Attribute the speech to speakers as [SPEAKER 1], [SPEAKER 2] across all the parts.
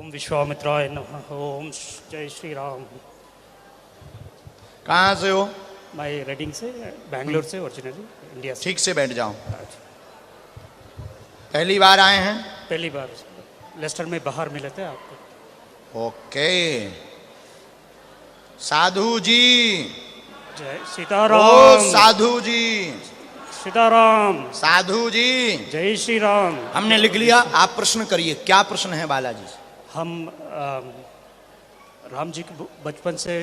[SPEAKER 1] ओम विश्वामित्राय नमः। ओम जय श्री राम।
[SPEAKER 2] कहाँ से हो?
[SPEAKER 1] मैं रेडिंग से, बैंगलोर से, ओरिजिनली इंडिया से।
[SPEAKER 2] ठीक से बैठ जाओ। पहली बार आए हैं?
[SPEAKER 1] पहली बार लेस्टर में बाहर मिले थे आपको।
[SPEAKER 2] ओके। साधु जी,
[SPEAKER 1] जय
[SPEAKER 2] ओ
[SPEAKER 1] सीताराम।
[SPEAKER 2] साधु जी,
[SPEAKER 1] सीताराम।
[SPEAKER 2] साधु जी,
[SPEAKER 1] जय श्री राम।
[SPEAKER 2] हमने लिख लिया, आप प्रश्न करिए। क्या प्रश्न है बालाजी?
[SPEAKER 1] हम राम जी को बचपन से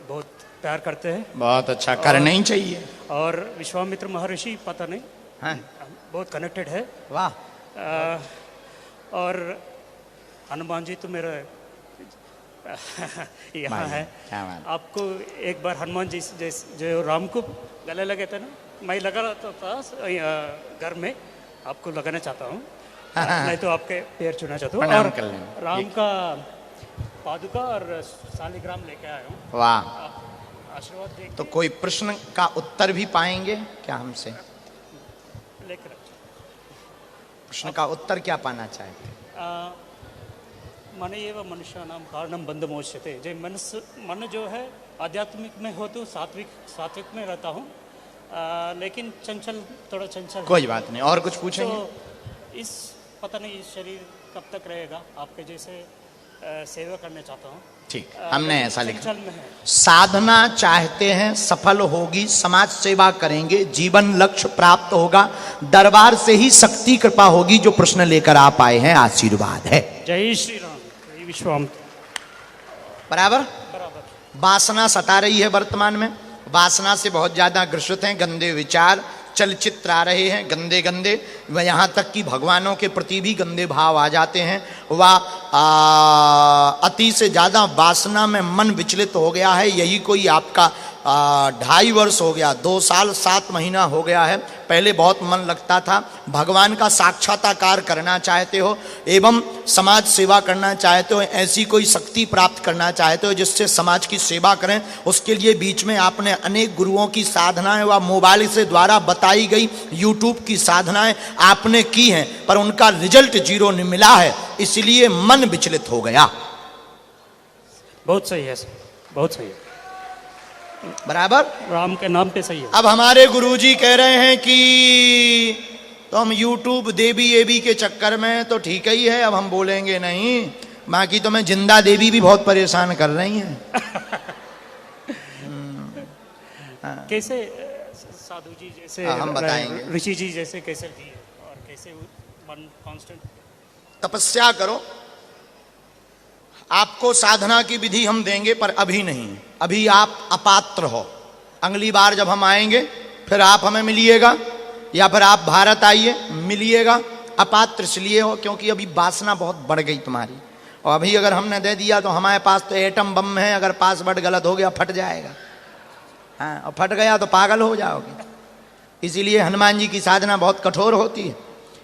[SPEAKER 1] बहुत प्यार करते हैं।
[SPEAKER 2] बहुत अच्छा, करना ही चाहिए।
[SPEAKER 1] और विश्वामित्र महर्षि पता नहीं,
[SPEAKER 2] हैं?
[SPEAKER 1] बहुत कनेक्टेड है।
[SPEAKER 2] वाह।
[SPEAKER 1] और हनुमान जी तो मेरा यहाँ है।
[SPEAKER 2] क्या बात।
[SPEAKER 1] आपको एक बार हनुमान जी जो राम को गले लगे थे ना, मैं लगा रहा था घर में, आपको लगाना चाहता हूँ। नहीं तो आपके पैर छूना चाहता हूँ।
[SPEAKER 2] प्रणाम
[SPEAKER 1] और
[SPEAKER 2] कर लेना।
[SPEAKER 1] राम का पादुका और शालिग्राम लेके आया हूँ।
[SPEAKER 2] वाह।
[SPEAKER 1] आप आशीर्वाद दें
[SPEAKER 2] तो कोई प्रश्न का उत्तर भी पाएंगे क्या हमसे?
[SPEAKER 1] लेकर।
[SPEAKER 2] प्रश्न का उत्तर क्या पाना चाहते?
[SPEAKER 1] मन एव मनुष्याणां कारणं बन्धमोच्यते। जो मन जो है आध्यात्मिक में हो तो सात्विक में रहता हूँ, लेकिन चंचल, थोड़ा चंचल।
[SPEAKER 2] कोई बात नहीं, और कुछ पूछेंगे?
[SPEAKER 1] तो इस पता नहीं इस शरीर कब तक रहेगा, आपके जैसे सेवा करना चाहता हूँ।
[SPEAKER 2] ठीक, हमने ऐसा लिखा।
[SPEAKER 1] चंचल में है।
[SPEAKER 2] साधना चाहते हैं, सफल होगी, समाज सेवा करेंगे, जीवन लक्ष्य प्राप्त होगा, दरबार से ही शक्ति कृपा होगी। जो प्रश्न लेकर आप आए हैं, आशीर्वाद है।
[SPEAKER 1] जय श्री राम। जय विश्वामित्र।
[SPEAKER 2] बराबर।
[SPEAKER 1] बराबर।
[SPEAKER 2] वासना सता रही है वर्तमान में, वासना से बहुत ज्यादा ग्रसित हैं। गंदे विचार, चलचित्र आ रहे हैं गंदे गंदे, वह यहाँ तक कि भगवानों के प्रति भी गंदे भाव आ जाते हैं। वह अति से ज़्यादा वासना में मन विचलित हो गया है। यही कोई आपका 2.5 वर्ष हो गया, 2 साल 7 महीना हो गया है। पहले बहुत मन लगता था, भगवान का साक्षात्कार करना चाहते हो एवं समाज सेवा करना चाहते हो, ऐसी कोई शक्ति प्राप्त करना चाहते हो जिससे समाज की सेवा करें। उसके लिए बीच में आपने अनेक गुरुओं की साधनाएं व मोबाइल से द्वारा बताई गई यूट्यूब की साधनाएं आपने की हैं, पर उनका रिजल्ट 0 नहीं मिला है, इसलिए मन विचलित हो गया।
[SPEAKER 1] बहुत सही है, बहुत सही है।
[SPEAKER 2] बराबर,
[SPEAKER 1] राम के नाम पे सही है।
[SPEAKER 2] अब हमारे गुरुजी कह रहे हैं कि तो हम यूट्यूब देवी एवी के चक्कर में तो ठीक ही है, अब हम बोलेंगे नहीं। बाकी तो मैं जिंदा देवी भी बहुत परेशान कर रही हैं।
[SPEAKER 1] कैसे साधु जी जैसे
[SPEAKER 2] हम बताएंगे,
[SPEAKER 1] ऋषि जी जैसे कैसे जी और कैसे मन कांस्टेंट।
[SPEAKER 2] तपस्या करो, आपको साधना की विधि हम देंगे, पर अभी नहीं। अभी आप अपात्र हो। अगली बार जब हम आएंगे फिर आप हमें मिलिएगा, या फिर आप भारत आइए मिलिएगा। अपात्र इसलिए हो क्योंकि अभी वासना बहुत बढ़ गई तुम्हारी, और अभी अगर हमने दे दिया तो हमारे पास तो एटम बम है, अगर पासवर्ड गलत हो गया फट जाएगा। हाँ, और फट गया तो पागल हो जाओगे। इसीलिए हनुमान जी की साधना बहुत कठोर होती है।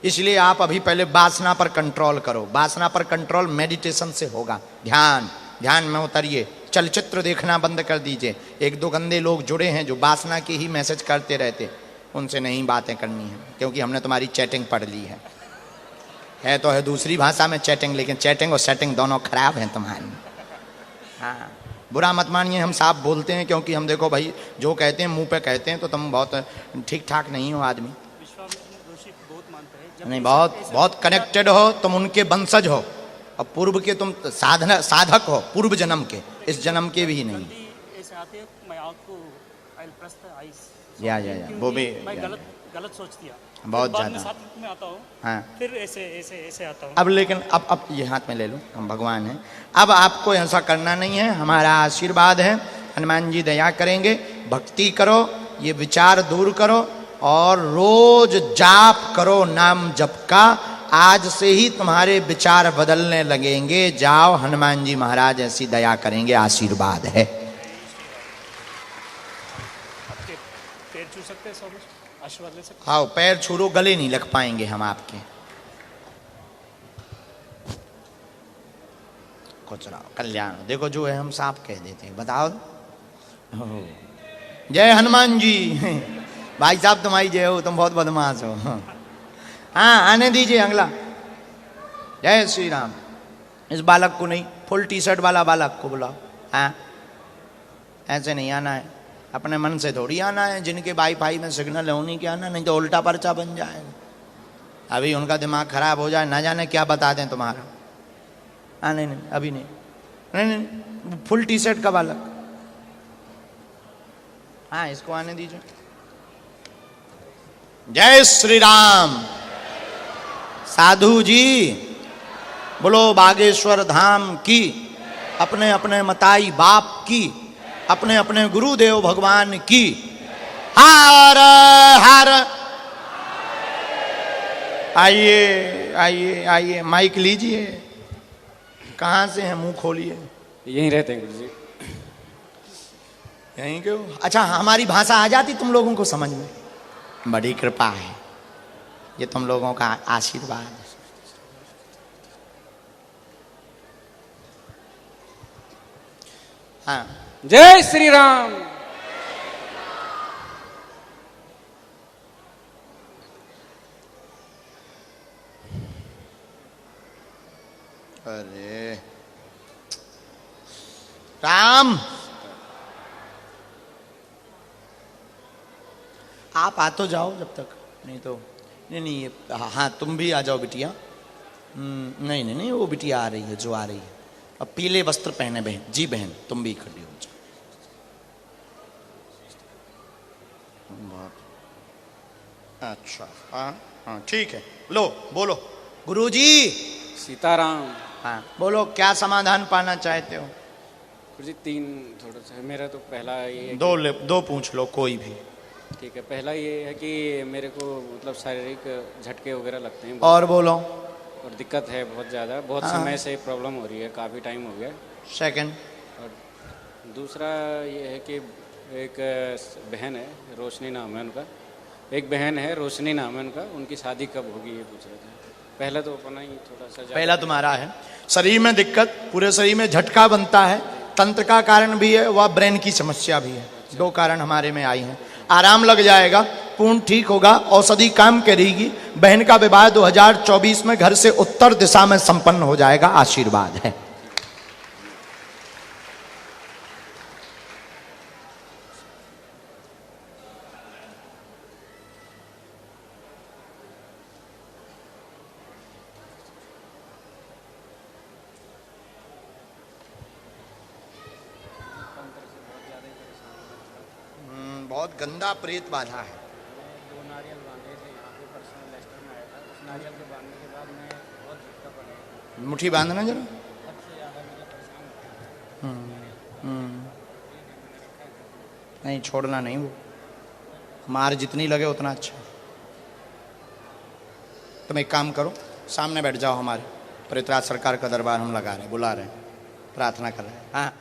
[SPEAKER 2] इसलिए आप अभी पहले वासना पर कंट्रोल करो। वासना पर कंट्रोल मेडिटेशन से होगा। ध्यान में उतरिए, चलचित्र देखना बंद कर दीजिए। 1-2 गंदे लोग जुड़े हैं जो वासना की ही मैसेज करते रहते, उनसे नहीं बातें करनी है, क्योंकि हमने तुम्हारी चैटिंग पढ़ ली है तो है दूसरी भाषा में चैटिंग, लेकिन चैटिंग और सेटिंग दोनों खराब हैं तुम्हारी। हाँ, बुरा मत मानिए, हम साफ बोलते हैं, क्योंकि हम देखो भाई जो कहते हैं मुंह पे कहते हैं, तो तुम बहुत ठीक ठाक नहीं हो आदमी। नहीं, बहुत कनेक्टेड हो तुम, उनके वंशज हो, और पूर्व के तुम साधक हो, पूर्व जन्म के, इस जन्म के भी नहीं। या वो भी
[SPEAKER 1] गलत सोच दिया,
[SPEAKER 2] बहुत ज्यादा
[SPEAKER 1] में आता हूँ।
[SPEAKER 2] हाँ,
[SPEAKER 1] फिर ऐसे आता हूँ।
[SPEAKER 2] अब लेकिन अब ये हाथ में ले लो, हम भगवान हैं। अब आपको ऐसा करना नहीं है, हमारा आशीर्वाद है, हनुमान जी दया करेंगे। भक्ति करो, ये विचार दूर करो, और रोज जाप करो नाम जप का। आज से ही तुम्हारे विचार बदलने लगेंगे। जाओ, हनुमान जी महाराज ऐसी दया करेंगे, आशीर्वाद है।
[SPEAKER 1] आपके पैर छू सकते हैं, आशीर्वाद ले सकते।
[SPEAKER 2] हाँ, पैर छूरो, गले नहीं लग पाएंगे हम आपके। कुछ रहा कल्याण, देखो जो है हम साफ कह देते हैं। बताओ, जय हनुमान जी। भाई साहब तुम्हारी जय हो, तुम बहुत बदमाश हो। हाँ, आने दीजिए अगला। जय श्री राम। इस बालक को नहीं, फुल टी शर्ट वाला बालक को बुलाओ। हाँ, ऐसे नहीं आना है, अपने मन से थोड़ी आना है। जिनके वाईफाई में सिग्नल है उन्हीं के आना, नहीं तो उल्टा पर्चा बन जाएगा। अभी उनका दिमाग खराब हो जाए, ना जाने क्या बता दें तुम्हारा। हाँ नहीं नहीं, अभी नहीं, नहीं नहीं, फुल टी शर्ट का बालक। हाँ, इसको आने दीजिए। जय श्री राम। साधु जी बोलो बागेश्वर धाम की, अपने अपने मताई बाप की, अपने अपने गुरुदेव भगवान की। हर हर। आइए आइए आइए, माइक लीजिए। कहाँ से हैं, मुंह खोलिए।
[SPEAKER 3] यहीं रहते हैं गुरु जी।
[SPEAKER 2] यहीं क्यों? अच्छा, हमारी भाषा आ जाती तुम लोगों को समझ में? बड़ी कृपा है, ये तुम लोगों का आशीर्वाद है। हाँ,
[SPEAKER 3] जय श्री राम।
[SPEAKER 2] अरे राम, आप आ तो जाओ जब तक, नहीं तो नहीं नहीं ये, हाँ तुम भी आ जाओ बिटिया। नहीं नहीं नहीं, वो बिटिया आ रही है जो आ रही है। अब पीले वस्त्र पहने बहन जी, बहन तुम भी खड़ी हो जाओ। अच्छा, हाँ हाँ ठीक है, लो बोलो। गुरुजी।
[SPEAKER 3] सीताराम।
[SPEAKER 2] हाँ बोलो, क्या समाधान पाना चाहते हो?
[SPEAKER 3] गुरु जी तीन थोड़ा सा है मेरा। तो पहला ये है
[SPEAKER 2] दो पूछ लो कोई भी।
[SPEAKER 3] ठीक है, पहला ये है कि मेरे को मतलब शारीरिक झटके वगैरह लगते हैं
[SPEAKER 2] और बोलो।
[SPEAKER 3] और दिक्कत है बहुत ज़्यादा, बहुत
[SPEAKER 2] हाँ।
[SPEAKER 3] समय से प्रॉब्लम हो रही है, काफ़ी टाइम हो गया।
[SPEAKER 2] सेकंड।
[SPEAKER 3] और दूसरा ये है कि एक बहन है, रोशनी नाम है उनका। एक बहन है, रोशनी नाम है उनका, उनकी शादी कब होगी ये पूछ रहे थे। पहला तो अपना ही थोड़ा सा
[SPEAKER 2] पहला तुम्हारा है, शरीर में दिक्कत, पूरे शरीर में झटका बनता है, तंत्र का कारण भी है, वह ब्रेन की समस्या भी है। दो कारण हमारे में आई हैं। आराम लग जाएगा, पूर्ण ठीक होगा, औषधि काम करेगी। बहन का विवाह 2024 में घर से उत्तर दिशा में संपन्न हो जाएगा, आशीर्वाद है। बहुत गंदा प्रेत बाधा है।
[SPEAKER 3] दो नारियल बांधे थे यहाँ पे, परसों लेस्टर में आया था। उस नारियल के बांधने के बाद मैं बहुत झटका पड़ा।
[SPEAKER 2] मुट्ठी बांधना जरा।
[SPEAKER 3] सबसे ज़्यादा मतलब परेशान हो गया।
[SPEAKER 2] नहीं छोड़ना नहीं, वो मार जितनी लगे उतना अच्छा। तुम एक काम करो, सामने बैठ जाओ, हमारे पृथ्वीराज सरकार का दरबार हम लगा रहे हैं, बुला रहे हैं, प्रार्थना कर रहे हैं। हाँ